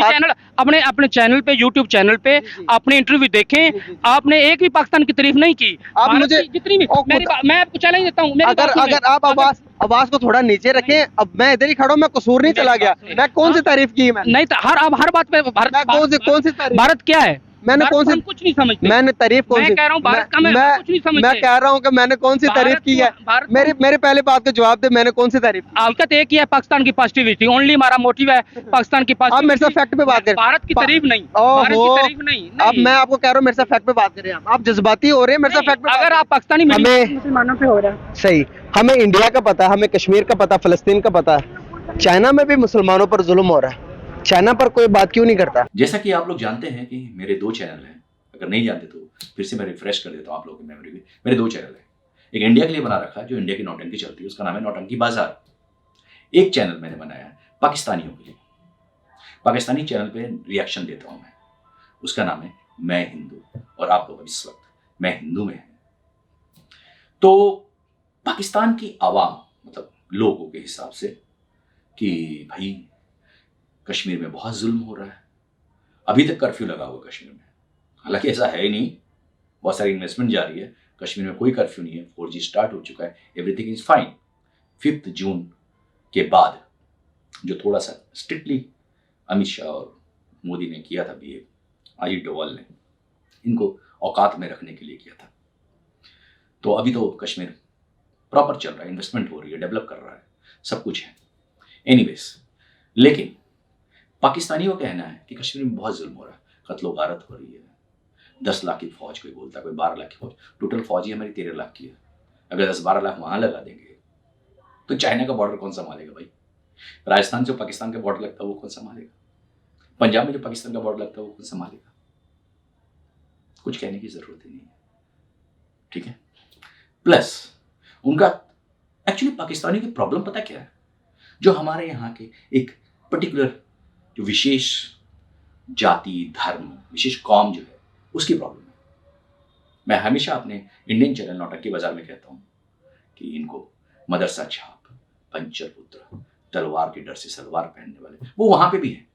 Channel अपने channel पे, YouTube channel पे अपने इंटरव्यू देखें, आपने एक भी पाकिस्तान की तारीफ नहीं की। आप मुझे जितनी भी मैं आपको चैलेंज देता हूँ, अगर आप आवाज को थोड़ा नीचे रखें। अब मैं इधर ही खड़ा हूँ, मैं कसूर नहीं चला गया। मैं कौन सी तारीफ की मैंने? नहीं तो हर बात पे कौन सी तारीफ? भारत क्या है? मैंने कौन सी? हम कुछ नहीं समझते। मैंने तारीफ कौन सी? मैं कह रहा हूँ भारत का, मैं कुछ नहीं समझते। मैं कह रहा हूँ कि मैंने कौन सी तारीफ की है? मेरे पहले बात का जवाब दे, मैंने कौन सी तारीफ की? हकीकत एक ही है, पाकिस्तान की पॉजिटिविटी ओनली हमारा मोटिव है, पाकिस्तान की आप मेरे साथ फैक्ट पे बात करें। भारत की तारीफ नहीं, भारत की तारीफ नहीं। अब मैं आपको कह रहा हूँ मेरे साथ फैक्ट पे बात करें। आप जज्बाती हो रहे हैं मेरे साथ फैक्ट पे। अगर आप पाकिस्तानी मुसलमानों पे हो रहा है सही, हमें इंडिया का पता है, हमें कश्मीर का पता, फलस्तीन का पता है, चाइना में भी मुसलमानों पर जुल्म हो रहा है। चाइना पर कोई बात क्यों नहीं करता? जैसा कि आप लोग जानते हैं कि मेरे 2 चैनल हैं, अगर नहीं जानते तो फिर से मैं रिफ्रेश कर देता हूँ आप लोगों की मेमोरी में। मेरे 2 चैनल हैं, एक इंडिया के लिए बना रखा है जो इंडिया की नौटंकी चलती है, उसका नाम है नौटंकी बाजार। एक चैनल मैंने बनाया है पाकिस्तानियों के लिए, पाकिस्तानी चैनल पे रिएक्शन देता हूँ मैं, उसका नाम है मैं हिंदू। और आप लोग इस वक्त मैं हिंदू में हैं, तो पाकिस्तान की आवाम मतलब लोगों के हिसाब से कि भाई कश्मीर में बहुत जुल्म हो रहा है, अभी तक कर्फ्यू लगा हुआ कश्मीर में, हालांकि ऐसा है ही नहीं, बहुत सारी इन्वेस्टमेंट जा रही है, कश्मीर में कोई कर्फ्यू नहीं है, 4G स्टार्ट हो चुका है, एवरीथिंग इज फाइन। 5 जून के बाद जो थोड़ा सा स्ट्रिक्टली अमित शाह और मोदी ने किया था बिहेव, अजीत डोवाल ने इनको औकात में रखने के लिए किया था, तो अभी तो कश्मीर प्रॉपर चल रहा है, इन्वेस्टमेंट हो रही है, डेवलप कर रहा है, सब कुछ है। एनीवेज, लेकिन पाकिस्तानियों का कहना है कि कश्मीर में बहुत जुल्म हो रहा है, कत्लो गारत हो रही है, 10 लाख की फौज कोई बोलता है, कोई 12 लाख की फौज, टोटल फौज ही हमारी 13 लाख की है। अगर 10-12 लाख वहां लगा देंगे तो चाइना का बॉर्डर कौन संभालेगा भाई? राजस्थान जो पाकिस्तान का बॉर्डर लगता है वो कौन संभालेगा? पंजाब में जो पाकिस्तान का बॉर्डर लगता है वो कौन संभालेगा? कुछ कहने की जरूरत ही नहीं है, ठीक है। प्लस उनका एक्चुअली पाकिस्तानी की प्रॉब्लम पता क्या है, जो हमारे यहाँ के एक पर्टिकुलर जो विशेष जाति, धर्म, विशेष कौम जो है उसकी प्रॉब्लम है। मैं हमेशा अपने इंडियन चैनल नौटंकी बाजार में कहता हूं कि इनको मदरसा छाप, पंचर पुत्र, तलवार के डर से सलवार पहनने वाले वो वहां पे भी है।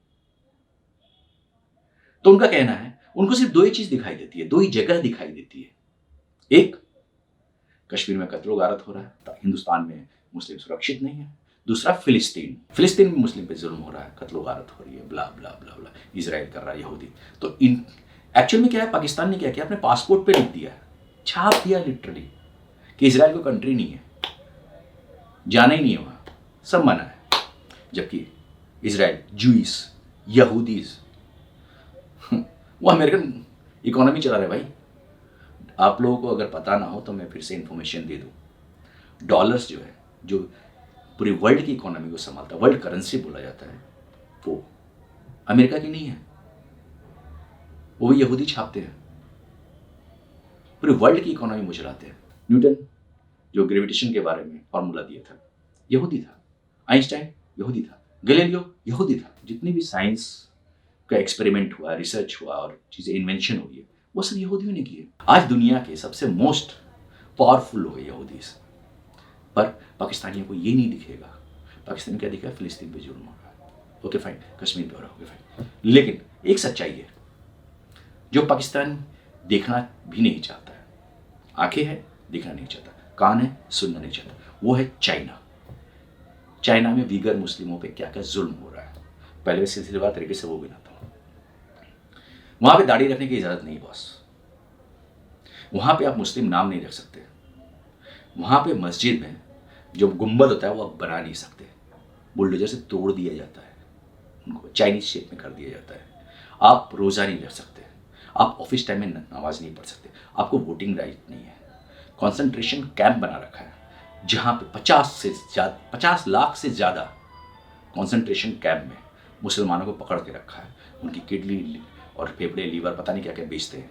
तो उनका कहना है उनको सिर्फ 2 ही चीज दिखाई देती है, 2 ही जगह दिखाई देती है। एक, कश्मीर में कत्लो गारत हो रहा है, हिंदुस्तान में मुस्लिम सुरक्षित नहीं है। दूसरा, फिलिस्तीन में मुस्लिम पे जुल्म हो रहा है, कत्लो गारत हो रही है, ब्ला ब्ला ब्ला ब्ला, इजराइल कर रहा है, यहूदी। तो इन एक्चुअल में क्या है, पाकिस्तान ने क्या किया, अपने पासपोर्ट पे लिख दिया, छाप दिया लिटरली कि इजराइल को कंट्री नहीं है, जाना ही नहीं है वहां, सब मना है। जबकि इजराइल, जूइस, यहूदीज वो अमेरिकन इकोनॉमी चला रहे भाई। आप लोगों को अगर पता ना हो तो मैं फिर से इंफॉर्मेशन दे दूं, डॉलर्स जो है, जो पूरी वर्ल्ड की इकोनॉमी को संभालता है, वर्ल्ड करेंसी बोला जाता है, वो अमेरिका की नहीं है, वो भी यहूदी छापते हैं, पूरी वर्ल्ड की इकोनॉमी वो चलाते हैं। न्यूटन जो ग्रेविटेशन के बारे में फॉर्मूला दिया था यहूदी था, आइंस्टाइन यहूदी था, गैलीलियो यहूदी था। जितनी भी साइंस का एक्सपेरिमेंट हुआ, रिसर्च हुआ और चीजें इन्वेंशन हुई है, वो सब यहूदियों ने किए। आज दुनिया के सबसे मोस्ट पावरफुल लोग यहूदीज, पर पाकिस्तानियों को ये नहीं दिखेगा। पाकिस्तान क्या दिखा, फिलिस्तीन पे जुल्म हो रहा है, ओके फाइन, कश्मीर पे हो रहा है, ओके फाइन। लेकिन एक सच्चाई है जो पाकिस्तान देखना भी नहीं चाहता है, आंखें हैं देखना नहीं चाहता, कान है सुनना नहीं चाहता, वो है चाइना। चाइना में वीगर मुस्लिमों पे क्या क्या जुल्म हो रहा है, पहले मैं सिलसिलेवार तरीके से वो गिनाता हूँ। वहां पे दाढ़ी रखने की इजाजत नहीं बॉस, वहां पे आप मुस्लिम नाम नहीं रख सकते, वहां पे मस्जिद में जो गुंबद होता है वो आप बना नहीं सकते, बुलडोजर से तोड़ दिया जाता है, उनको चाइनीज शेप में कर दिया जाता है। आप रोज़ा नहीं रख सकते, आप ऑफिस टाइम में नमाज नहीं पढ़ सकते, आपको वोटिंग राइट नहीं है। कॉन्सेंट्रेशन कैंप बना रखा है जहाँ पे 50 लाख से ज़्यादा कॉन्सेंट्रेशन कैंप में मुसलमानों को पकड़ के रखा है, उनकी किडनी और फेफड़े, लीवर, पता नहीं क्या क्या बेचते हैं,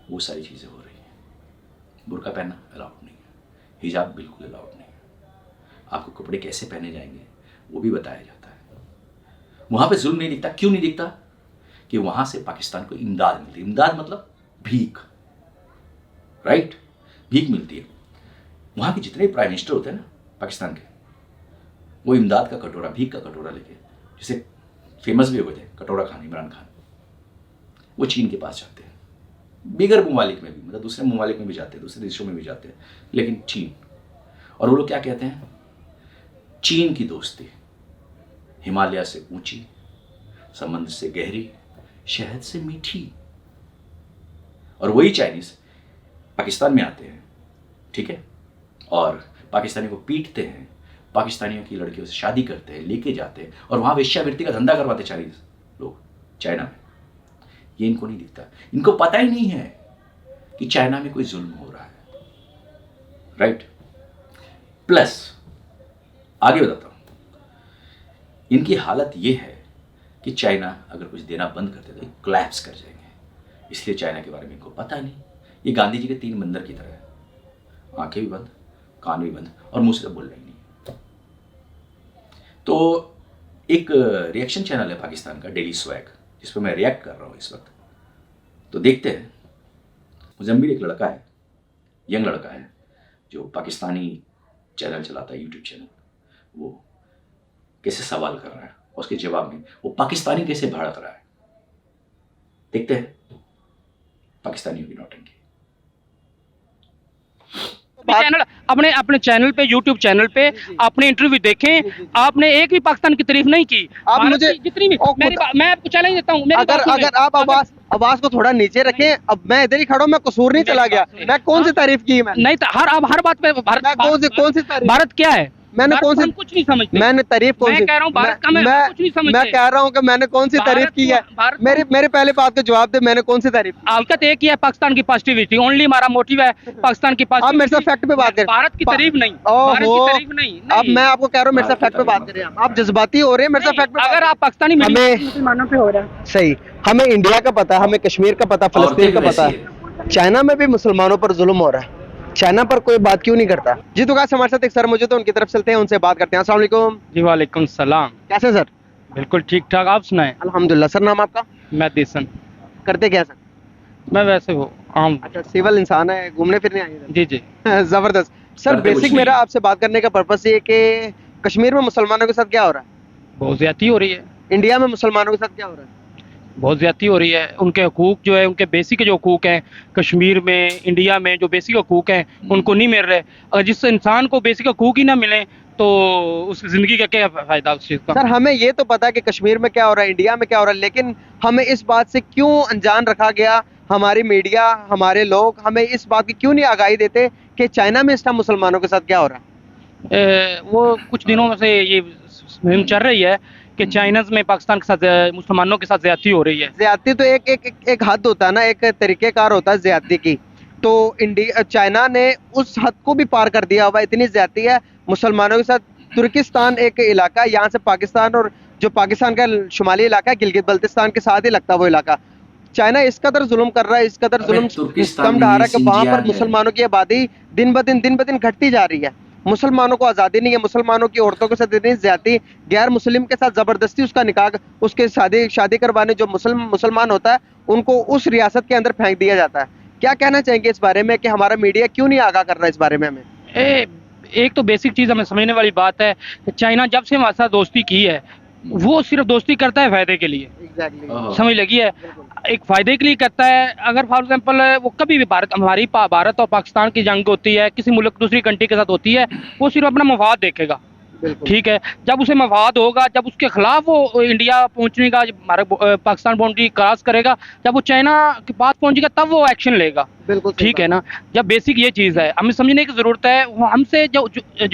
वो सारी चीज़ें हो रही हैं। बुर्का पहनना अलाउड नहीं है, हिजाब बिल्कुल अलाउड नहीं है, आपको कपड़े कैसे पहने जाएंगे वो भी बताया जाता है। वहाँ पे जुल्म नहीं दिखता, क्यों नहीं दिखता? कि वहाँ से पाकिस्तान को इमदाद मिलती है, इमदाद मतलब भीख, राइट, भीख मिलती है। वहाँ के जितने प्राइम मिनिस्टर होते हैं ना पाकिस्तान के, वो इमदाद का कटोरा, भीख का कटोरा लेके, जैसे फेमस भी हो गए थे कटोरा खान, इमरान खान, वो चीन के पास जाते हैं, बिगर ममालिक में भी, मतलब दूसरे ममालिक में भी जाते हैं, दूसरे देशों में भी जाते हैं, लेकिन चीन। और वो लोग क्या कहते हैं, चीन की दोस्ती हिमालय से ऊंची, समंदर से गहरी, शहद से मीठी। और वही चाइनीज पाकिस्तान में आते हैं, ठीक है, और पाकिस्तानियों को पीटते हैं, पाकिस्तानियों की लड़कियों से शादी करते हैं, लेके जाते हैं, और वहां वेश्यावृत्ति का धंधा करवाते चाइनीज लोग चाइना में। ये इनको नहीं दिखता, इनको पता ही नहीं है कि चाइना में कोई जुल्म हो रहा है, राइट। प्लस आगे बताता हूं, इनकी हालत ये है कि चाइना अगर कुछ देना बंद कर दे तो कोलैप्स कर जाएंगे, इसलिए चाइना के बारे में इनको पता नहीं। ये गांधी जी के 3 बंदर की तरह है, आंखें भी बंद, कान भी बंद, और मुंह से तो बोलना ही नहीं। तो एक रिएक्शन चैनल है पाकिस्तान का, डेली स्वैग, जिस पर मैं रिएक्ट कर रहा हूँ इस वक्त। तो देखते हैं, मुजम्मिल एक लड़का है, यंग लड़का है, जो पाकिस्तानी चैनल चलाता है, यूट्यूब चैनल, वो कैसे सवाल कर रहा है, और उसके जवाब में वो पाकिस्तानी कैसे भड़क रहा है। देखते हैं पाकिस्तानियों की नौटंकी। चैनल अपने अपने चैनल पे, यूट्यूब चैनल पे आपने इंटरव्यू देखें, आपने एक भी पाकिस्तान की तारीफ नहीं की। आप भारत मुझे की जितनी भी मैं आपको चैलेंज देता हूँ, अगर आप आवाज को थोड़ा नीचे रखें। अब मैं इधर ही खड़ा हूं, मैं कसूर नहीं चला गया। मैं कौन सी तारीफ की मैंने? नहीं, हर बात पे कौन सी तारीफ? भारत क्या है? मैंने कौन सी? कुछ नहीं समझते। मैंने तारीफ कौन सी? मैं कह रहा हूँ भारत का, मैं कुछ नहीं समझते। मैं कह रहा हूँ कि मैंने कौन सी तारीफ की है? मेरे पहले बात का जवाब दे, मैंने कौन सी तारीफ? हकीकत एक ही है, पाकिस्तान की पॉजिटिविटी ओनली हमारा मोटिव है, पाकिस्तान की आप मेरे साथ फैक्ट पे बात करें, भारत की तारीफ नहीं, भारत की तारीफ नहीं। अब मैं आपको कह रहा हूँ मेरे साथ फैक्ट पे बात करें, आप जज्बाती हो रहे हैं मेरे साथ फैक्ट पे। अगर आप पाकिस्तानी मुसलमानों पे हो रहा है, सही, हमें इंडिया का पता, हमें कश्मीर का पता, फलस्तीन का पता, चाइना में भी मुसलमानों पर जुल्म हो रहा है, चाइना पर कोई बात क्यों नहीं करता? जी तो गाइस, हमारे साथ एक सर मौजूद है, उनकी तरफ चलते हैं, उनसे बात करते हैं। अस्सलाम वालेकुम। जी वालेकुम सलाम। कैसे सर? बिल्कुल ठीक ठाक, आप सुनाएं। अल्हम्दुलिल्लाह। सर नाम आपका? मैं देसन। करते क्या सर? मैं वैसे वो आम। अच्छा, सिविल इंसान है, घूमने फिरने आए हैं? जी जी। जबरदस्त सर। बेसिक मेरा आपसे बात करने का पर्पस ये है कि कश्मीर में मुसलमानों के साथ क्या हो रहा है? बहुत ज्यादती हो रही है। इंडिया में मुसलमानों के साथ क्या हो रहा है? बहुत ज्यादती हो रही है। उनके हकूक जो है, उनके बेसिक जो हकूक हैं कश्मीर में, इंडिया में जो बेसिक हकूक हैं उनको नहीं मिल रहे। अगर जिस इंसान को बेसिक हकूक ही ना मिले तो उस जिंदगी का क्या फायदा उस चीज का? सर हमें ये तो पता है कि कश्मीर में क्या हो रहा है, इंडिया में क्या हो रहा है, लेकिन हमें इस बात से क्यों अनजान रखा गया? हमारी मीडिया, हमारे लोग हमें इस बात की क्यों नहीं आगाही देते कि चाइना में इस टाइम मुसलमानों के साथ क्या हो रहा है? वो कुछ दिनों में से ये मुहिम चल रही है कि चाइना में पाकिस्तान के साथ, मुसलमानों के साथ ज्यादती हो रही है। ज्यादती तो एक हद होता है ना, एक तरीकेकार होता है ज्यादती की। तो चाइना ने उस हद को भी पार कर दिया हुआ, इतनी ज्यादती है मुसलमानों के साथ। तुर्किस्तान एक इलाका, यहाँ से पाकिस्तान और जो पाकिस्तान का शुमाली इलाका है गिलगित बल्तिस्तान के साथ ही लगता है वो इलाका, चाइना इस कदर जुल्म कर रहा है, इस कदर जुल्म कम ढा रहा है कि वहाँ पर मुसलमानों की आबादी दिन ब दिन घटती जा रही है। मुसलमानों को आज़ादी नहीं है, मुसलमानों की औरतों के साथ इतनी ज्यादती, गैर मुस्लिम के साथ जबरदस्ती उसका निकाह, उसके शादी करवाने जो मुसलमान होता है उनको उस रियासत के अंदर फेंक दिया जाता है। क्या कहना चाहेंगे इस बारे में कि हमारा मीडिया क्यों नहीं आगाह कर रहा है इस बारे में? हमें एक तो बेसिक चीज हमें समझने वाली बात है कि चाइना जब से हमारे साथ दोस्ती की है वो सिर्फ दोस्ती करता है फायदे के लिए। समझ लगी है, एक फायदे के लिए करता है। अगर फॉर एग्जांपल वो कभी भी भारत और पाकिस्तान की जंग होती है, किसी मुल्क दूसरी कंट्री के साथ होती है, वो सिर्फ अपना मफाद देखेगा, ठीक है। जब उसे मफाद होगा, जब उसके खिलाफ वो इंडिया पहुंचने का, पाकिस्तान बाउंड्री क्रॉस करेगा, जब वो चाइना के पास पहुंचेगा तब वो एक्शन लेगा, ठीक है ना। जब बेसिक ये चीज़ है, हमें समझने की ज़रूरत है। वो हमसे जो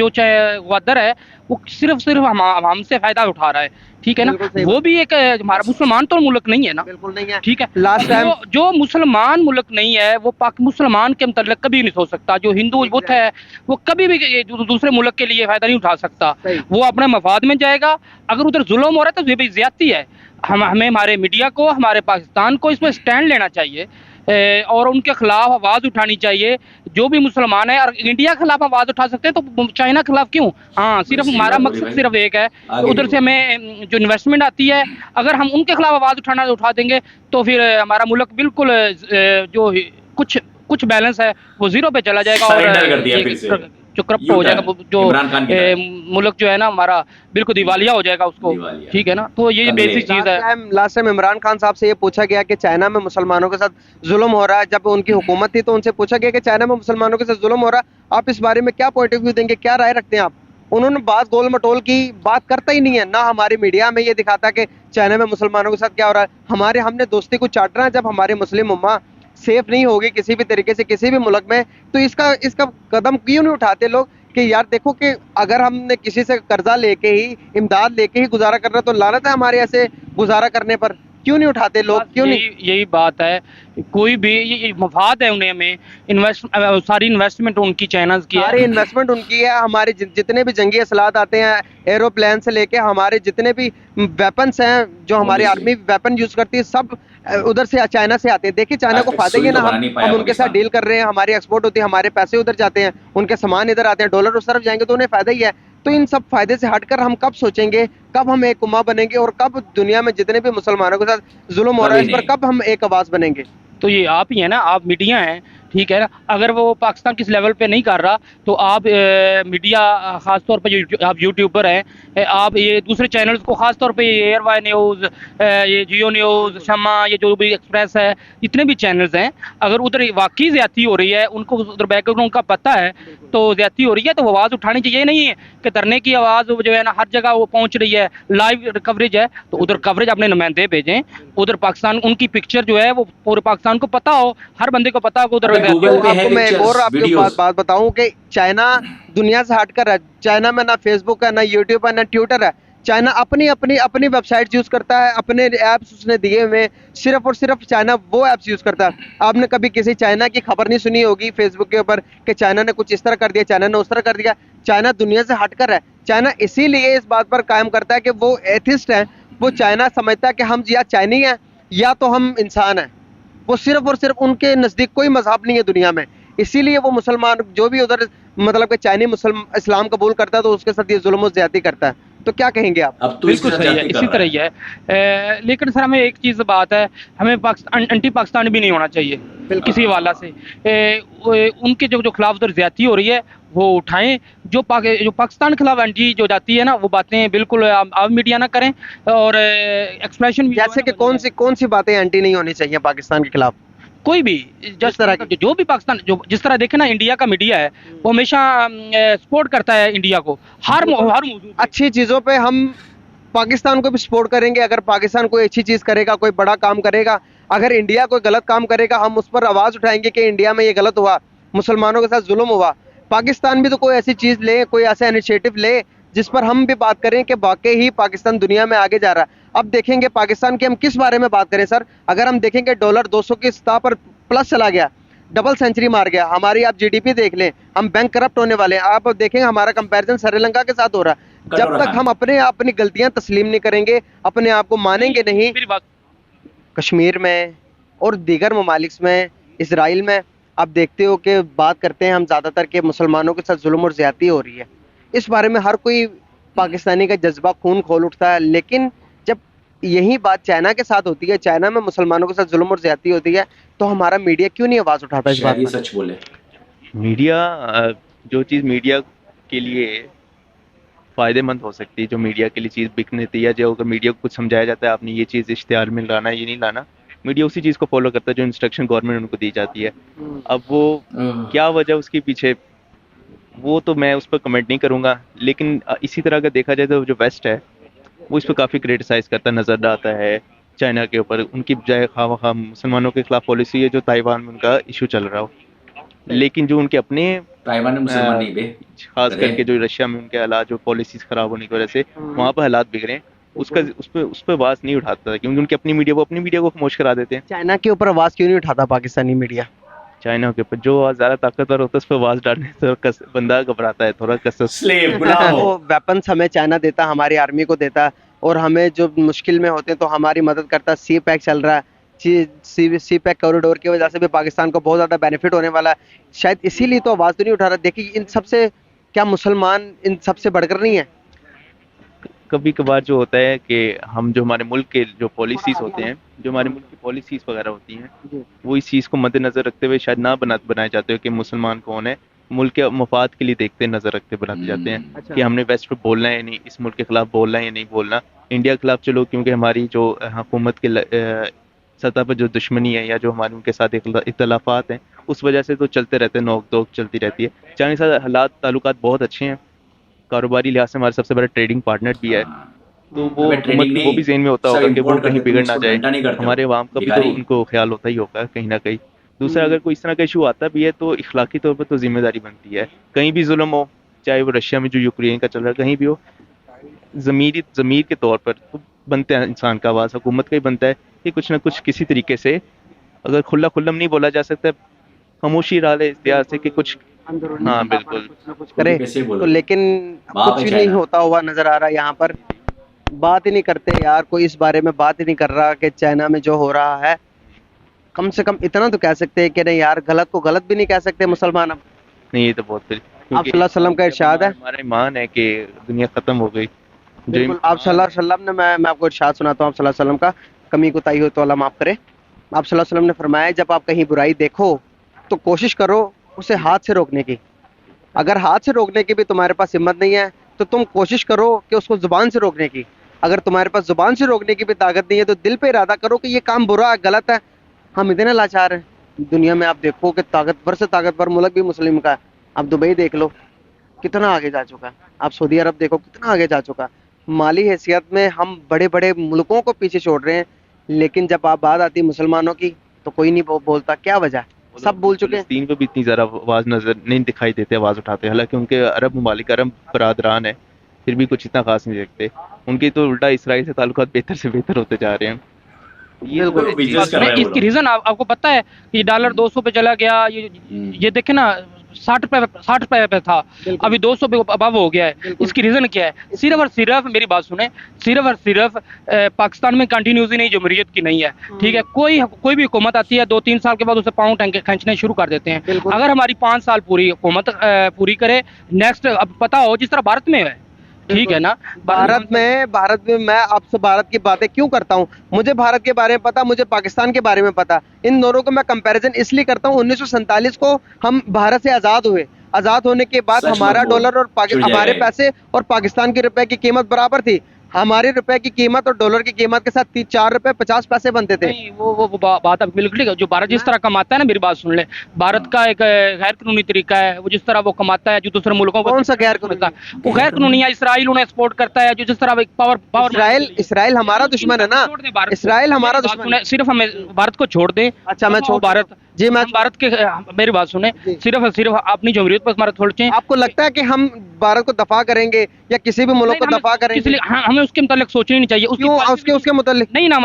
गद्दार है वो सिर्फ हमसे फ़ायदा उठा रहा है, ठीक है ना। वो भी एक हमारा मुसलमान तो मुल्क नहीं है ना, बिल्कुल नहीं है, ठीक है। लास्ट टाइम जो मुसलमान मुल्क नहीं है वो मुसलमान के मतलब कभी नहीं सोच सकता। जो हिंदू बुत है वो कभी भी दूसरे मुल्क के लिए फ़ायदा नहीं उठा सकता, वो अपने मफाद में जाएगा। अगर उधर जुल्म हो रहा है तो ये भी ज्यादती है। हमें हमारे मीडिया को, हमारे पाकिस्तान को इसमें स्टैंड लेना चाहिए और उनके खिलाफ आवाज़ उठानी चाहिए। जो भी मुसलमान है, और इंडिया के खिलाफ आवाज़ उठा सकते हैं तो चाइना के खिलाफ क्यों? हाँ, सिर्फ हमारा मकसद सिर्फ एक है, उधर से हमें जो इन्वेस्टमेंट आती है, अगर हम उनके खिलाफ आवाज़ उठा देंगे तो फिर हमारा मुल्क बिल्कुल जो कुछ बैलेंस है वो जीरो पे चला जाएगा। और जो करप्ट हो जाएगा, जो इमरान खान की तरह। मुल्क जो है ना हमारा बिल्कुल दिवालिया हो जाएगा उसको, दिवालिया। ठीक है ना। तो ये कंगले। बेसिक चीज़ है। लास्ट टाइम इमरान खान साहब से ये पूछा गया कि चाइना में मुसलमानों के साथ जुल्म हो रहा है, जब उनकी हुकूमत थी तो उनसे पूछा गया कि चाइना में मुसलमानों के साथ जुल्म हो रहा है, आप इस बारे में क्या पॉइंट ऑफ व्यू देंगे, क्या राय रखते हैं आप? उन्होंने बात गोल मटोल की बात करता ही नहीं है ना, हमारी मीडिया में ये दिखाता कि चाइना में मुसलमानों के साथ क्या हो रहा है। हमारे हमने दोस्ती को चाटना है, जब हमारे मुस्लिम उम्मा सेफ नहीं होगी किसी भी तरीके से किसी भी मुल्क में, तो इसका इसका कदम क्यों नहीं उठाते लोग कि यार देखो कि अगर हमने किसी से कर्जा लेके ही, इमदाद लेके ही गुजारा करना, तो लानत है हमारे ऐसे गुजारा करने पर। क्यों नहीं उठाते लोग, क्यों नहीं? यही बात है, कोई भी ये मफाद है उन्हें में सारी इन्वेस्टमेंट उनकी चाइना की है, सारी इन्वेस्टमेंट उनकी है। हमारे जितने भी जंगी असलात आते हैं, एरोप्लेन से लेके हमारे जितने भी वेपन्स हैं जो हमारी आर्मी वेपन यूज करती है, सब उधर से चाइना से आते हैं। देखिए चाइना को फायदा ही है ना, हम उनके साथ डील कर रहे हैं, हमारी एक्सपोर्ट होती है, हमारे पैसे उधर जाते हैं, उनके सामान इधर आते हैं, डॉलर उस तरफ जाएंगे तो उन्हें फायदा ही है। तो इन सब फायदे से हटकर हम कब सोचेंगे, कब हम एक उम्मा बनेंगे, और कब दुनिया में जितने भी मुसलमानों के साथ जुल्म हो रहा है इस पर कब हम एक आवाज बनेंगे? तो ये आप ही है ना, आप मीडिया हैं, ठीक है ना। अगर वो पाकिस्तान किस लेवल पे नहीं कर रहा तो आप मीडिया, ख़ास तौर पे आप यूट्यूबर हैं, आप ये दूसरे चैनल्स को, ख़ास तौर पे ये एयरवाई न्यूज़, ये जियो न्यूज़, शम्मा, ये जो भी एक्सप्रेस है, जितने भी चैनल्स हैं, अगर उधर वाकई ज़्यादती हो रही है, उनको उधर बैकग्राउंड का पता है तो ज़्यादती हो रही है, तो वो आवाज़ उठानी चाहिए। नहीं है कि धरने की आवाज़ जो है ना हर जगह वो पहुँच रही है, लाइव कवरेज है, तो उधर कवरेज अपने नुमाइंदे भेजें, उधर पाकिस्तान उनकी पिक्चर जो है वो पूरे पाकिस्तान को पता हो, हर बंदे को पता हो उधर। आपको मैं एक और आपको बात बताऊं कि चाइना दुनिया से हटकर है। चाइना में ना फेसबुक है, ना यूट्यूब है, ना ट्विटर है। चाइना अपनी अपनी अपनी वेबसाइट यूज करता है, अपने ऐप्स उसने दिए हुए, सिर्फ और सिर्फ चाइना वो ऐप्स यूज करता है। आपने कभी किसी चाइना की खबर नहीं सुनी होगी फेसबुक के ऊपर कि चाइना ने कुछ इस तरह कर दिया, चाइना ने उस तरह कर दिया। चाइना दुनिया से हटकर है। चाइना इसीलिए इस बात पर कायम करता है कि वो एथिस्ट है। वो चाइना समझता है कि हम या चाइनी हैं या तो हम इंसान हैं। वो सिर्फ और सिर्फ उनके नज़दीक कोई मजहब नहीं है दुनिया में, इसीलिए वो मुसलमान जो भी उधर मतलब कि चाइनी मुसलमान इस्लाम कबूल करता है तो उसके साथ ये जुल्म और ज्यादती करता है। तो क्या कहेंगे आप? अब तो बिल्कुल सही है, इसी तरह ही है। लेकिन सर हमें एक चीज़ बात है, हमें एंटी पाकिस्तान भी नहीं होना चाहिए किसी हवाला से। उनके जो खिलाफ उधर ज्यादती हो रही है वो उठाएं। जो पाकिस्तान के खिलाफ एंटी जो जाती है ना, वो बातें बिल्कुल आप मीडिया ना करें, और एक्सप्रेशन भी जैसे कि कौन सी बातें एंटी नहीं होनी चाहिए पाकिस्तान के खिलाफ? कोई भी जिस तरह की जो भी पाकिस्तान जो जिस तरह देखे ना, इंडिया का मीडिया है वो हमेशा सपोर्ट करता है इंडिया को हर मौजूद अच्छी चीज़ों पे हम पाकिस्तान को भी सपोर्ट करेंगे। अगर पाकिस्तान कोई अच्छी चीज़ करेगा, कोई बड़ा काम करेगा, अगर इंडिया कोई गलत काम करेगा, हम उस पर आवाज़ उठाएंगे कि इंडिया में ये गलत हुआ, मुसलमानों के साथ जुल्म हुआ। पाकिस्तान भी तो कोई ऐसी चीज़ ले, कोई ऐसा इनिशिएटिव ले जिस पर हम भी बात करें कि वाकई ही पाकिस्तान दुनिया में आगे जा रहा है। अब देखेंगे पाकिस्तान की हम किस बारे में बात करें सर? अगर हम देखेंगे डॉलर 200 की सतह पर प्लस चला गया, डबल सेंचुरी मार गया। हमारी आप जीडीपी देख लें, हम बैंक करप्ट होने वाले हैं। आप देखेंगे हमारा कंपैरिजन श्रीलंका के साथ हो रहा है। जब तक हम अपनी गलतियां तस्लीम नहीं करेंगे, अपने आप को मानेंगे नहीं, कश्मीर में और दीगर ममालिक में, इसराइल में आप देखते हो कि बात करते हैं हम ज़्यादातर कि मुसलमानों के साथ जुल्म और ज़्यादती हो रही है। इस बारे में हर कोई पाकिस्तानी का जज्बा खून खोल उठता है। लेकिन जब यही बात चाइना के साथ होती है, चाइना में मुसलमानों के साथ जुल्म और ज्यादती होती है, तो हमारा मीडिया क्यों नहीं आवाज उठाता इस बात पर? सच बोले मीडिया, जो चीज़ मीडिया के लिए फ़ायदेमंद हो सकती है, जो मीडिया के लिए चीज़ बिकने देती है, जो अगर मीडिया को कुछ समझाया जाता है आपने ये चीज़ इश्तिहार में लाना है, ये नहीं लाना, मीडिया उसी चीज़ को फॉलो करता है जो इंस्ट्रक्शन गवर्नमेंट उनको दी जाती है। अब वो क्या वजह उसके पीछे, वो तो मैं उस पर कमेंट नहीं करूँगा। लेकिन इसी तरह अगर देखा जाए तो जो वेस्ट है वो इस पर काफ़ी क्रिटिसाइज़ करता नज़र आता है चाइना के ऊपर। उनकी बजाय खामखा मुसलमानों के खिलाफ पॉलिसी है, जो ताइवान में उनका इशू चल रहा हो। लेकिन जो उनके अपने ताइवान में मुसलमान नहीं बे, खास करके जो रशिया में उनके हालात, जो पॉलिसीज खराब होने की वजह से वहाँ पर हालात बिगड़े हैं, उस पर आवाज़ नहीं उठाता था, क्योंकि उनकी अपनी मीडिया, वो अपनी मीडिया को खामोश करा देते हैं। चाइना के ऊपर आवाज़ क्यों नहीं उठाता पाकिस्तानी मीडिया? चाइना के ऊपर जो ज़्यादा ताकतवर होता है उस पर आवाज़ डालने से बंदा घबराता है, थोड़ा कसस। वो वेपन्स हमें चाइना देता, हमारी आर्मी को देता, और हमें जो मुश्किल में होते हैं तो हमारी मदद करता। सी पैक चल रहा है, सी पैक कॉरिडोर की वजह से भी पाकिस्तान को बहुत ज़्यादा बेनिफिट होने वाला है। शायद इसीलिए तो आवाज़ तो नहीं उठा रहा। देखिए इन सबसे क्या मुसलमान इन सबसे बढ़कर नहीं है? कभी कभार जो होता है कि हम जो हमारे मुल्क के जो पॉलिसीज़ होते हैं, जो हमारे मुल्क की पॉलिसीज़ वगैरह होती हैं, वो इस चीज़ को मद्देनज़र रखते हुए शायद ना बनाए जाते हो कि मुसलमान कौन है, मुल्क के मफाद के लिए देखते नजर रखते बनाते जाते हैं अच्छा। कि हमने वेस्ट पे बोलना है या नहीं, इस मुल्क के खिलाफ बोलना है या नहीं बोलना। इंडिया के खिलाफ चलो, क्योंकि हमारी जो हुकूमत के सतह पर जो दुश्मनी है या जो हमारे उनके साथ इख्तलाफात हैं, उस वजह से तो चलते रहते हैं, नोक धोक चलती रहती है। चाइना के साथ हालात ताल्लुकात बहुत अच्छे हैं, कारोबारी लिहाज से हमारे सबसे बड़ा ट्रेडिंग पार्टनर भी है। हाँ। तो वो हमें हुकूमत ट्रेडिंग को नहीं, वो भी ज़हन में होता सब होगा कि वो import कहीं करते, बिगड़ तुम ना उसको जाए, डंडा नहीं करते हो। हमारे अवाम का भी तो भिखारी। उनको ख्याल होता ही होगा कहीं ना कहीं। दूसरा, अगर कोई इस तरह का इशू आता भी है तो इखलाकी तौर पर तो जिम्मेदारी बनती है। कहीं भी जुल्म हो, चाहे वो रशिया में जो यूक्रेन का चल रहा है, कहीं भी हो, ज़मीर के तौर पर तो बनता है इंसान का आवाज़, हुकूमत का ही बनता है कि कुछ ना कुछ किसी तरीके से, अगर खुल्ला खुल्लम नहीं बोला जा सकता, खामोशी रहा ले इख्तियार से कि कुछ, अंदरूनी हाँ, सतह पर बिल्कुल। कुछ ना कुछ करे। कैसे बोलो? तो लेकिन बाप कुछ है नहीं चाइना। होता हुआ नजर आ रहा है यहाँ पर। बात ही नहीं करते यार, कोई इस बारे में बात ही नहीं कर रहा कि चाइना में जो हो रहा है। कम से कम इतना तो कह सकते हैं कि नहीं यार, गलत को गलत भी नहीं कह सकते मुसलमान अब। नहीं, ये तो बहुत फिर, आप सल्लल्लाहु अलैहि वसल्लम का इरशाद है। हमारा ईमान है कि दुनिया खत्म हो गई। जो बिल्कुल, आप सल्लल्लाहु अलैहि वसल्लम ने, मैं आपको इरशाद सुनाता हूँ, आप सल्लल्लाहु अलैहि वसल्लम का, कमी कोताही हो तो अल्लाह माफ करे। आप सल्लल्लाहु अलैहि वसल्लम ने फरमाया, जब आप कहीं बुराई देखो तो कोशिश करो उसे हाथ से रोकने की। अगर हाथ से रोकने की भी तुम्हारे पास हिम्मत नहीं है तो तुम कोशिश करो कि उसको जुबान से रोकने की। अगर तुम्हारे पास जुबान से रोकने की भी ताकत नहीं है तो दिल पे इरादा करो कि ये काम बुरा है, गलत है। हम इतने लाचार हैं दुनिया में। आप देखो कि ताकतवर से ताकतवर मुल्क भी मुस्लिम का है। आप दुबई देख लो कितना आगे जा चुका है, आप सऊदी अरब देखो कितना आगे जा चुका है। माली हैसियत में हम बड़े बड़े मुल्कों को पीछे छोड़ रहे हैं, लेकिन जब आप बात आती है मुसलमानों की तो कोई नहीं बोलता। क्या वजह है? सब भूल चुके हैं। फिलिस्तीन पे भी इतनी ज़्यादा आवाज़ नजर नहीं दिखाई देते, आवाज़ उठाते, हालांकि उनके अरब ममालिक, अरब बरादरान है, फिर भी कुछ इतना खास नहीं देखते। उनके तो उल्टा इसराइल से ताल्लुकात बेहतर से बेहतर होते जा रहे हैं। ये बिल्कुल, तो बिजनेस कर रहे हैं वो इसकी लोग। रीजन आपको पता है कि डॉलर 200 पे चला गया, ये देखे ना, 60 रुपए पे था, बिल्कुल। अभी 200 पे अबव हो गया है। बिल्कुल। इसकी रीजन क्या है? सिर्फ और सिर्फ, मेरी बात सुने, सिर्फ और सिर्फ पाकिस्तान में कंटिन्यूसी नहीं, जमहूरियत की नहीं है, ठीक है। कोई भी हुकूमत आती है 2-3 साल के बाद उसे पाँव खींचने शुरू कर देते हैं। बिल्कुल। अगर हमारी 5 साल पूरी हुकूमत पूरी करे, नेक्स्ट, अब पता हो जिस तरह भारत में है, ठीक है ना। भारत में मैं आपसे भारत की बातें क्यों करता हूँ? मुझे भारत के बारे में पता, मुझे पाकिस्तान के बारे में पता। इन दोनों को मैं कंपैरिजन इसलिए करता हूँ, 1947 को हम भारत से आज़ाद हुए। आज़ाद होने के बाद सच मत हमारा बोल, डॉलर और चिढ़ हमारे जाएगा। पैसे और पाकिस्तान के रुपए की कीमत बराबर थी। हमारे रुपए की कीमत और डॉलर की कीमत के साथ 4 रुपए 50 पैसे बनते थे। नहीं, वो बात अब बिल्कुल ठीक है। जो भारत जिस तरह कमाता है ना, मेरी बात सुन ले, भारत का एक गैर कानूनी तरीका है, वो जिस तरह वो कमाता है, जो दूसरे मुल्कों को कौन सा गैर कानूनी? वो गैर कानूनी है। इसराइल उन्हें एक्सपोर्ट करता है, जो जिस तरह पावर इसराइल हमारा दुश्मन है ना। छोड़ दें भारत को। इसराइल हमारा मेरी बात दुश्मन है। सुने, सिर्फ हमें भारत को छोड़ दें। अच्छा, मैं हम छोड़ भारत जी, मैं हम भारत के, मेरी बात सुने, जी। सिर्फ और सिर्फ अपनी जमहूरियत पर हमारा छोड़े। आपको लगता है कि हम भारत को दफा करेंगे या किसी भी मुल्क को दफा करेंगे? हमें उसके मुतालिक सोचना ही नहीं चाहिए। क्यों उसके मुतालिक? नहीं ना,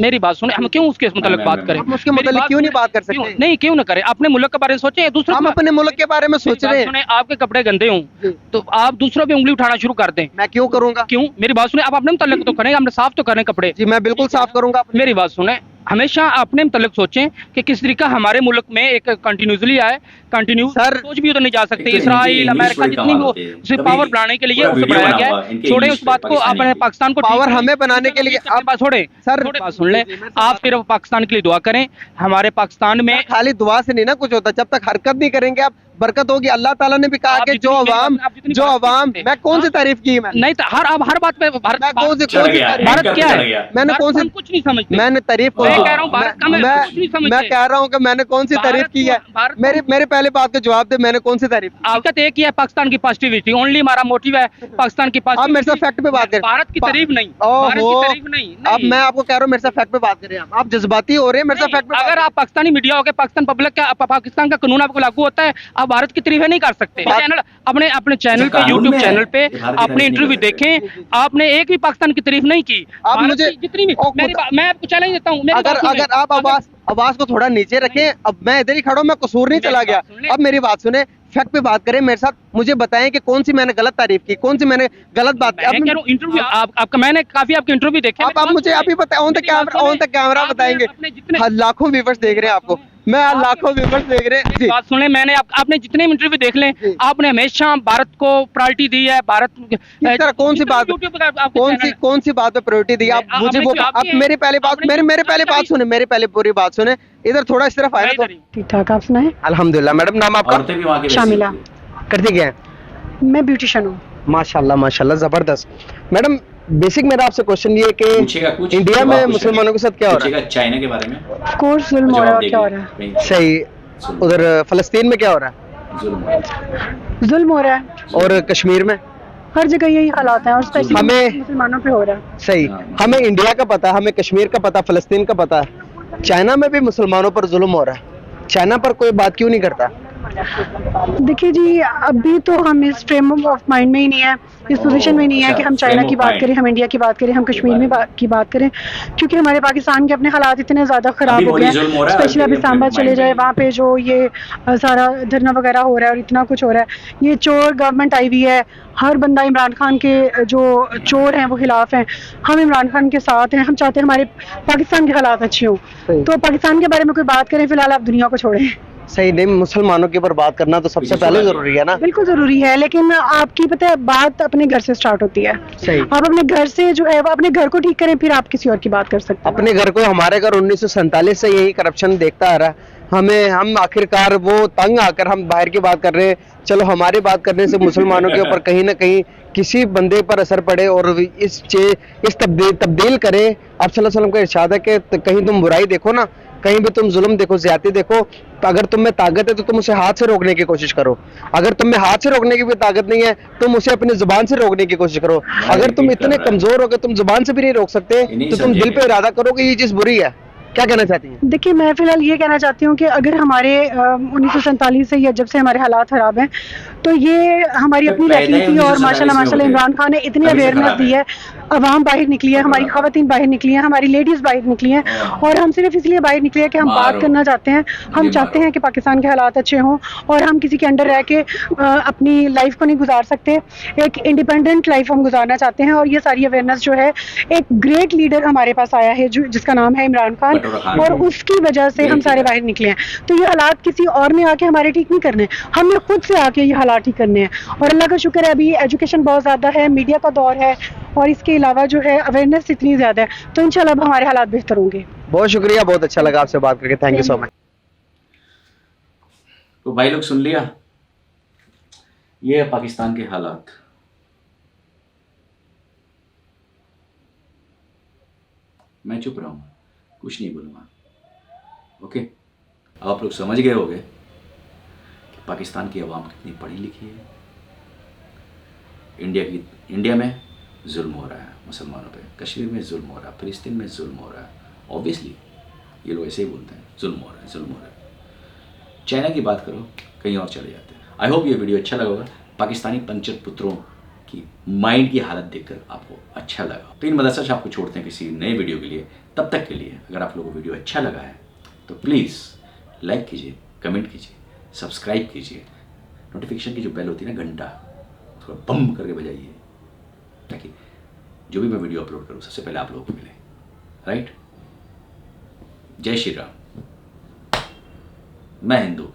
मेरी बात सुने, हम क्यों उसके मुतालिक बात करें? हम उसके मेरी मुतालिक बात क्यों नहीं सुने, बात कर क्यों- सकते? नहीं, क्यों ना करें? अपने मुल्क के बारे में सोचें, दूसरों हम के अपने मुल्क के बारे में सोच मेरी रहे बात हैं। सुने, आपके कपड़े गंदे हों जी। तो आप दूसरों पे उंगली उठाना शुरू कर दें। मैं क्यों करूंगा? क्यों? मेरी बात सुने, आप अपने मुतालिक तो करें, हमने साफ तो करें कपड़े। जी, मैं बिल्कुल साफ करूंगा। मेरी बात सुने, हमेशा अपने मुतालिक सोचें कि किस तरीका हमारे मुल्क में एक कंटिन्यूसली आए। कंटिन्यू सर, सोच भी उधर नहीं जा सकते। एक तो इसराइल, इनकी अमेरिका, इंग्लिश जितनी बड़ी वो कमाल होती है। सिर्फ कभी पावर बढ़ाने के लिए पूरा उसे वीडियो बनाया बना गया हुआ है। इनके छोड़े इंग्लिश उस बात पे, को, अपने पाकिस्तानी पाकिस्तान को पावर हमें बनाने के लिए आप बात छोड़े, सर, बात सुन ले। आप सिर्फ पाकिस्तान के लिए दुआ करें। हमारे पाकिस्तान में खाली दुआ से नहीं ना कुछ होता, जब तक हरकत नहीं करेंगे आप बरकत होगी। अल्लाह ताला ने भी कहा आप कि जितनी मेरी बात- आप जितनी बात कर सकते हैं। मैं कौन सी हाँ? तारीफ की मैंने? नहीं तो हर बात पे भारत मैं कौन सी चढ़ गया, तारीफ? भारत एंकर पे क्या चढ़ है? गया। मैंने भारत कौन सी हम कुछ नहीं समझते। मैंने तारीफ मैं कौन सी? कह रहा हूँ, भारत का मैं कुछ नहीं समझते। मैं कह रहा हूँ कि मैंने कौन सी तारीफ की है? भारत को- मेरे पहले बात का जवाब दे, मैंने कौन सी तारीफ की? आपका तो एक ही है, पाकिस्तान की पॉजिटिविटी। ओनली हमारा मोटिव है पाकिस्तान की आप मेरे साथ फैक्ट पे बात करें। भारत की तारीफ नहीं, ओहो, भारत की तारीफ नहीं। अब मैं आपको कह रहा हूँ मेरे साथ फैक्ट पे बात करें। आप जज्बाती हो रहे हैं, मेरे साथ फैक्ट पे बात अगर करें। आप पाकिस्तानी मीडिया हो गए, पाकिस्तान पब्लिक का, पाकिस्तान का कानून आपको लागू होता है, आप भारत की तारीफ नहीं कर सकते। बात- चैनल अपने चैनल अच्छा, पे, कानून यूट्यूब में चैनल पे है, ये भारत की अपने तारीफ इंटरव्यू नहीं कर सकते। देखें, आपने एक भी पाकिस्तान की तारीफ नहीं की। आप भारत मुझे- की जितनी भी ओ, मैं आपको चैलेंज देता हूँ, मेरी बात सुनिए। अगर आप आवाज को थोड़ा नीचे रखें। अब मैं इधर ही खड़ा हूं, मैं कसूर नहीं मेरी चला बात गया। सुन ले। अब मेरी बात सुने, फैक्ट पे बात करें मेरे साथ। मुझे बताएं कि कौन सी मैंने गलत तारीफ की, कौन सी मैंने गलत बात की। मैं कह रहा हूँ इंटरव्यू आपका, मैंने काफी आपके इंटरव्यू देखे। आप मुझे अभी बताएं, ऑन द कैमरा बताएंगे। अपने जितने हाँ, लाखों व्यूवर्स देख रहे हैं आपको। मैं लाखों व्यूवर्स देख रहे हैं जी। बात सुने, मैंने आपने जितने इंटरव्यू देख लें, जी। आपने हमेशा भारत को प्रायोरिटी दी है। भारत किस तरह, कौन सी बात, कौन सी बात पे प्रायोरिटी दी? आप नहीं, मुझे हमने वो जो आप आपकी- मेरी पहली बात, आपने मेरे जो- मेरे पहले बात सुने, मेरी पहले पूरी बात सुने। इधर थोड़ा इस तरफ आए ना तो। ठीक ठाक, आप सुनाएं। अल्हम्दुलिल्लाह। मैडम नाम आपका? औरतें भी वहाँ की वैसी शामिला। होती हैं। करती क्या है? मैं ब्यूटिशियन हूँ। माशाल्लाह माशाल्लाह, जबरदस्त। मैडम बेसिक मेरा आपसे क्वेश्चन ये है कि पूछेगा कुछ, इंडिया जवाब में कुछ मुसलमानों के साथ क्या हो रहा है? पूछेगा चाइना के बारे में, ऑफ कोर्स जुल्म हो रहा है, और क्या हो रहा है? कहीं सही। उधर फलस्तीन में क्या हो रहा है? जुल्म हो रहा है। जुल्म हो रहा है, और कश्मीर में? हर जगह यही हालात हैं, और स्पेशली हमें- मुसलमानों पे हो रहा है। सही। हाँ। हमें इंडिया का पता, हमें कश्मीर का पता, फलस्तीन का पता है। चाइना में भी मुसलमानों पर जुल्म हो रहा है। चाइना पर कोई बात क्यों नहीं करता? देखिए जी, अभी तो हम इस फ्रेम ऑफ माइंड में ही नहीं है, इस पोजीशन में नहीं है कि हम चाइना की बात करें, हम इंडिया की बात करें, हम कश्मीर में की बात करें, क्योंकि हमारे पाकिस्तान के अपने हालात इतने ज़्यादा ख़राब हो गए हैं। स्पेशली अभी सांबा चले जाए, वहाँ पे जो ये सारा धरना वगैरह हो रहा है और इतना कुछ हो रहा है, ये चोर गवर्नमेंट आई हुई है, हर बंदा इमरान खान के जो चोर हैं वो खिलाफ हैं। हम इमरान खान के साथ हैं, हम चाहते हैं हमारे पाकिस्तान के हालात अच्छे हों। सही। तो पाकिस्तान के बारे में कोई बात करें, फिलहाल आप दुनिया को छोड़ें। सही नहीं, मुसलमानों के ऊपर बात करना तो सबसे पहले जरूरी है ना। बिल्कुल जरूरी है, लेकिन आपकी पता है बात अपने घर से स्टार्ट होती है। सही। आप अपने घर से जो है वो अपने घर को ठीक करें, फिर आप किसी और की बात कर सकते हैं। अपने घर को, हमारे घर 1947 से यही करप्शन देखता आ रहा है। हम आखिरकार वो तंग आकर हम बाहर की बात कर रहे हैं। चलो हमारी बात करने से मुसलमानों के ऊपर कहीं ना कहीं किसी बंदे पर असर पड़े और इस तब्दील करे। आप सल्लल्लाहु अलैहि वसल्लम का इरशाद है कि कहीं तुम बुराई देखो ना, कहीं भी तुम जुल्म देखो, ज्यादती देखो, तो अगर तुम में ताकत है तो तुम उसे हाथ से रोकने की कोशिश करो। अगर तुम में हाथ से रोकने की भी ताकत नहीं है, तुम उसे अपनी जुबान से रोकने की कोशिश करो। अगर तुम इतने कमजोर हो कि तुम जुबान से भी नहीं रोक सकते, तो तुम दिल पे इरादा करो कि ये चीज बुरी है। क्या कहना चाहती हैं? देखिए, मैं फिलहाल ये कहना चाहती हूँ कि अगर हमारे 1947 से या जब से हमारे हालात खराब हैं, तो ये हमारी अपनी लकी थी, और माशाल्लाह इमरान खान ने इतनी अवेयरनेस दी है, अवाम बाहर निकली है, हमारी खवातीन बाहर निकली हैं, हमारी लेडीज़ बाहर निकली हैं, और हम सिर्फ इसलिए बाहर निकले हैं कि हम बात करना चाहते हैं। हम चाहते हैं कि पाकिस्तान के हालात अच्छे हों, और हम किसी के अंडर रह के अपनी लाइफ को नहीं गुजार सकते। एक इंडिपेंडेंट लाइफ हम गुजारना चाहते हैं, और ये सारी अवेयरनेस जो है, एक ग्रेट लीडर हमारे पास आया है जिसका नाम है इमरान खान, और उसकी वजह से हम सारे बाहर निकले हैं। तो ये हालात किसी और ने आके हमारे ठीक नहीं करने, हमने खुद से आके ये हालात ठीक करने हैं। और अल्लाह का शुक्र है, अभी एजुकेशन बहुत ज़्यादा है, मीडिया का दौर है, और इसके अलावा जो है अवेयरनेस इतनी ज़्यादा है, तो इंशाल्लाह अब हमारे हालात बेहतर होंगे। बहुत शुक्रिया, बहुत अच्छा लगा आपसे बात करके। Thank you so much. तो भाई लोग सुन लिया, ये है पाकिस्तान के हालात। मैं चुप रहूंगा, कुछ नहीं बोलूंगा। ओके, अब आप लोग समझ गए होंगे कि पाकिस्तान की आवाम कितनी पढ़ी लिखी है। इंडिया में जुल्म हो रहा है मुसलमानों पे, कश्मीर में जुल्म हो रहा है, फिलिस्तीन में जुल्म हो रहा है। ऑब्वियसली ये लोग ऐसे ही बोलते हैं, जुल्म हो रहा है, जुल्म हो रहा है। चाइना की बात करो, कहीं और चले जाते हैं। आई होप ये वीडियो अच्छा लगा होगा। पाकिस्तानी पंचर पुत्रों की माइंड की हालत देखकर आपको अच्छा लगा। तो इन मदरसा से आपको छोड़ते हैं किसी नए वीडियो के लिए। तब तक के लिए अगर आप लोगों को वीडियो अच्छा लगा है तो प्लीज़ लाइक कीजिए, कमेंट कीजिए, सब्सक्राइब कीजिए, नोटिफिकेशन की जो बेल होती है ना, घंटा, थोड़ा बम करके बजाइए, ताकि जो भी मैं वीडियो अपलोड करूँ सबसे पहले आप लोगों को मिले। राइट? जय श्री राम। मैं हिंदू।